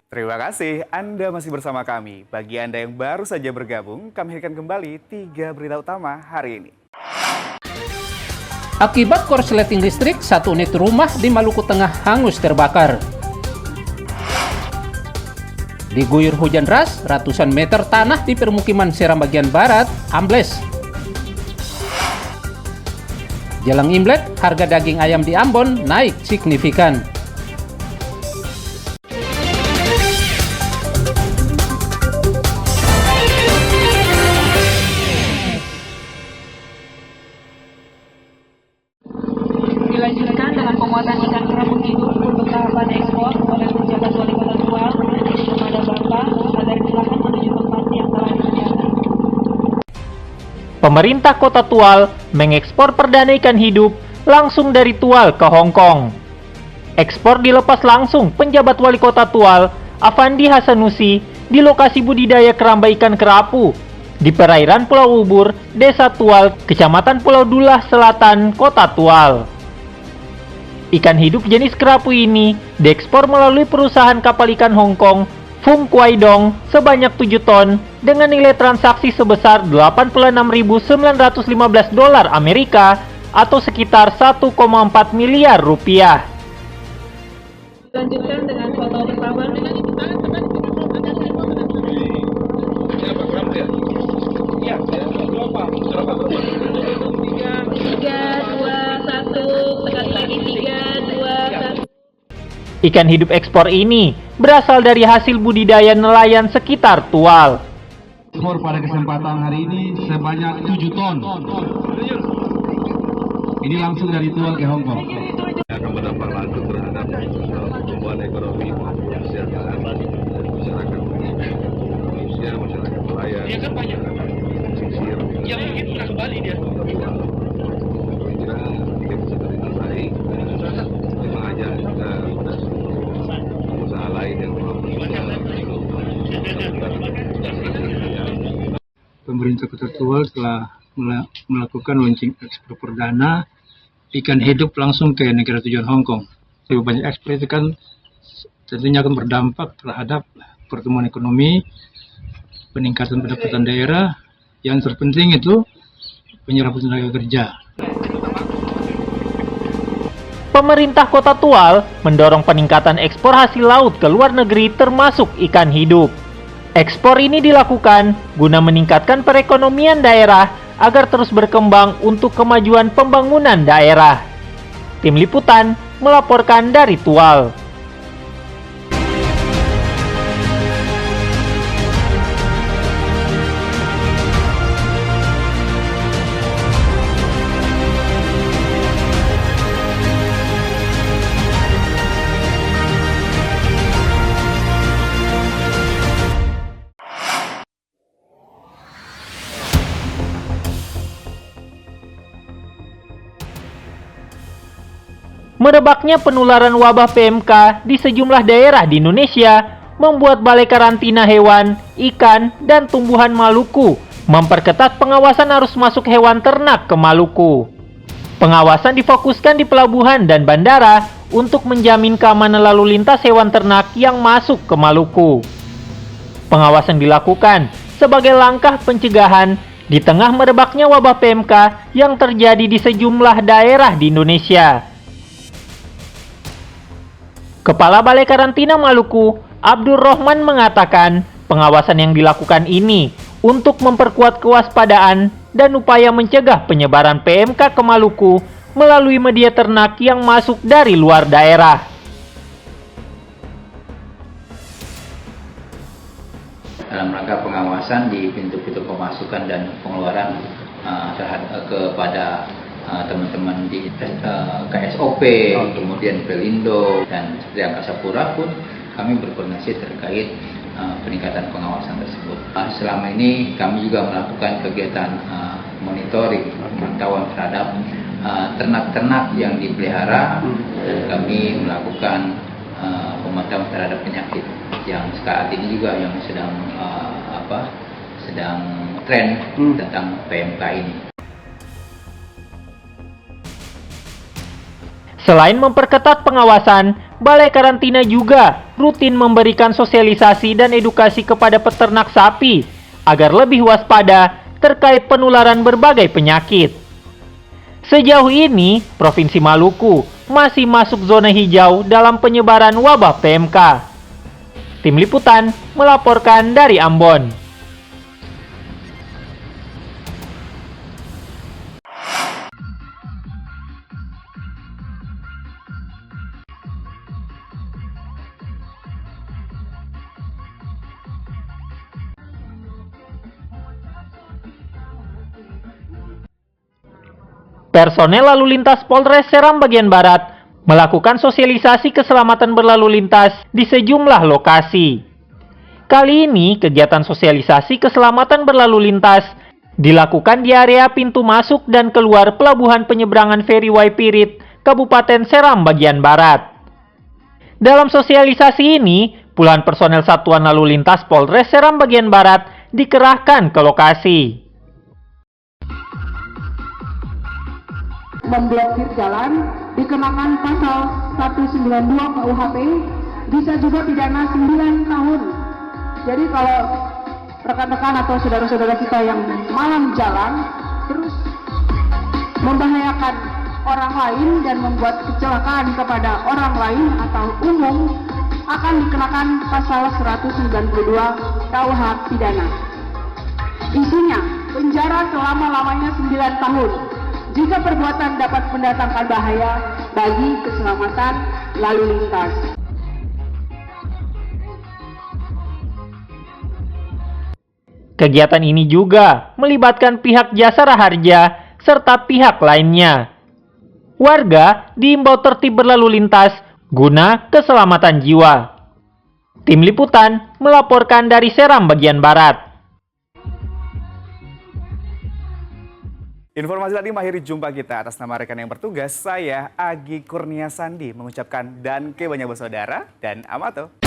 Terima kasih Anda masih bersama kami. Bagi Anda yang baru saja bergabung, kami hadirkan kembali 3 berita utama hari ini. Akibat korsleting listrik, 1 unit rumah di Maluku Tengah hangus terbakar. Diguyur hujan deras, ratusan meter tanah di permukiman Seram bagian barat ambles. Jelang Imlek, harga daging ayam di Ambon naik signifikan. Dilanjutkan dengan penguatan ikan kerapu hidup untuk tahapan ekspor oleh pejabat wali kota Tual kepada Bapak agar silakan menuju tempat yang telah disediakan. Pemerintah Kota Tual mengekspor perdana ikan hidup langsung dari Tual ke Hong Kong. Ekspor dilepas langsung penjabat wali kota Tual, Afandi Hasanusi, di lokasi budidaya keramba ikan kerapu di perairan Pulau Ubur, Desa Tual, Kecamatan Pulau Dulah Selatan, Kota Tual. Ikan hidup jenis kerapu ini diekspor melalui perusahaan kapal ikan Hong Kong, Fung Kwai Dong, sebanyak 7 ton dengan nilai transaksi sebesar $86.915 Amerika atau sekitar 1,4 miliar rupiah. Dilanjutkan dengan foto bersama. Ikan hidup ekspor ini berasal dari hasil budidaya nelayan sekitar Tual. Ekspor pada kesempatan hari ini sebanyak 7 ton. Ini langsung dari Tual ke Hong Kong. Akan berdampak langsung terhadap pertumbuhan ekonomi, kesejahteraan masyarakat Indonesia, masyarakat nelayan. Dia kan banyak pesisir. Yang mungkin pernah kembali dia. Kira dia bisa terlihat baik. Memang aja kita pada usaha lain yang belum Pemerintah Kota Tual telah melakukan launching ekspor perdana ikan hidup langsung ke negara tujuan Hong Kong. Lebih banyak ekspor itu kan tentunya akan berdampak terhadap pertumbuhan ekonomi, peningkatan pendapatan daerah, yang terpenting itu penyerapan tenaga kerja. Pemerintah Kota Tual mendorong peningkatan ekspor hasil laut ke luar negeri termasuk ikan hidup. Ekspor ini dilakukan guna meningkatkan perekonomian daerah agar terus berkembang untuk kemajuan pembangunan daerah. Tim Liputan melaporkan dari Tual. Merebaknya penularan wabah PMK di sejumlah daerah di Indonesia membuat Balai Karantina Hewan, Ikan, dan Tumbuhan Maluku memperketat pengawasan arus masuk hewan ternak ke Maluku. Pengawasan difokuskan di pelabuhan dan bandara untuk menjamin keamanan lalu lintas hewan ternak yang masuk ke Maluku. Pengawasan dilakukan sebagai langkah pencegahan di tengah merebaknya wabah PMK yang terjadi di sejumlah daerah di Indonesia. Kepala Balai Karantina Maluku, Abdul Rohman mengatakan pengawasan yang dilakukan ini untuk memperkuat kewaspadaan dan upaya mencegah penyebaran PMK ke Maluku melalui media ternak yang masuk dari luar daerah. Dalam rangka pengawasan di pintu-pintu pemasukan dan pengeluaran kepada teman-teman di KSOP, kemudian Pelindo, dan seperti Angkasa Pura pun kami berkoordinasi terkait peningkatan pengawasan tersebut. Selama ini kami juga melakukan kegiatan monitoring, pemantauan terhadap ternak-ternak yang dipelihara, dan kami melakukan pemantauan terhadap penyakit yang saat ini juga yang sedang tren tentang PMK ini. Selain memperketat pengawasan, Balai Karantina juga rutin memberikan sosialisasi dan edukasi kepada peternak sapi agar lebih waspada terkait penularan berbagai penyakit. Sejauh ini, Provinsi Maluku masih masuk zona hijau dalam penyebaran wabah PMK. Tim Liputan melaporkan dari Ambon. Personel lalu lintas Polres Seram bagian Barat melakukan sosialisasi keselamatan berlalu lintas di sejumlah lokasi. Kali ini, kegiatan sosialisasi keselamatan berlalu lintas dilakukan di area pintu masuk dan keluar Pelabuhan Penyeberangan Feri Waipirit, Kabupaten Seram bagian Barat. Dalam sosialisasi ini, puluhan personel Satuan Lalu Lintas Polres Seram bagian Barat dikerahkan ke lokasi. Memblokir jalan dikenakan pasal 192 KUHP, bisa juga pidana 9 tahun. Jadi kalau rekan-rekan atau saudara-saudara kita yang malam jalan terus membahayakan orang lain dan membuat kecelakaan kepada orang lain atau umum, akan dikenakan pasal 192 KUH pidana. Isinya penjara selama-lamanya 9 tahun. Jika perbuatan dapat mendatangkan bahaya bagi keselamatan lalu lintas. Kegiatan ini juga melibatkan pihak Jasara Harja serta pihak lainnya. Warga diimbau tertib berlalu lintas guna keselamatan jiwa. Tim Liputan melaporkan dari Seram bagian Barat. Informasi tadi mengakhiri jumpa kita. Atas nama rekan yang bertugas, saya Agi Kurnia Sandi mengucapkan danke banyak bersaudara dan amato.